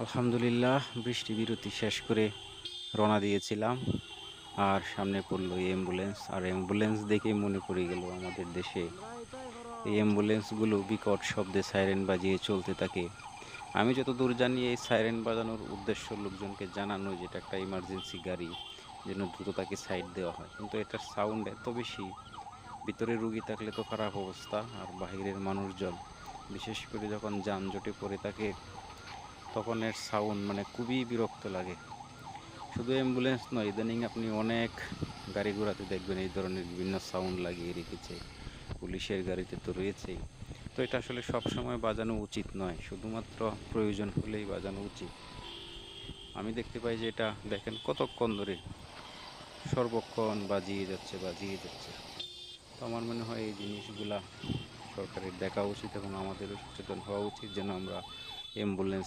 আলহামদুলিল্লাহ, বৃষ্টি বিরতি শেষ করে রওনা দিয়েছিলাম। আর সামনে পড়লো এই অ্যাম্বুলেন্স। আর অ্যাম্বুলেন্স দেখেই মনে পড়ে গেল আমাদের দেশে এই অ্যাম্বুলেন্সগুলো বিকট শব্দে সাইরেন বাজিয়ে চলতে থাকে। আমি যতদূর জানি এই সাইরেন বাজানোর উদ্দেশ্য লোকজনকে জানানো যে এটা একটা ইমার্জেন্সি গাড়ি, যেন দ্রুত তাকে সাইড দেওয়া হয়। কিন্তু এটার সাউন্ড এত বেশি, ভিতরে রুগী থাকলে তো খারাপ অবস্থা, আর বাহিরের মানুষজন, বিশেষ করে যখন যানজটে পড়ে থাকে, তখন এর সাউন্ড মানে খুবই বিরক্ত লাগে। শুধু অ্যাম্বুলেন্স নয়, ইদানিং আপনি অনেক গাড়ি ঘোড়াতে দেখবেন এই ধরনের বিভিন্ন সাউন্ড লাগিয়ে রেখেছে। পুলিশের গাড়িতে তো রয়েছেই। তো এটা আসলে সব সময় বাজানো উচিত নয়, শুধুমাত্র প্রয়োজন হলেই বাজানো উচিত। আমি দেখতে পাই যে এটা দেখেন কতক্ষণ ধরে সর্বক্ষণ বাজিয়ে যাচ্ছে বাজিয়ে যাচ্ছে। তো আমার মনে হয় এই জিনিসগুলা সরকারের দেখা উচিত এবং আমাদেরও সচেতন হওয়া উচিত, যেন আমরা অ্যাম্বুলেন্স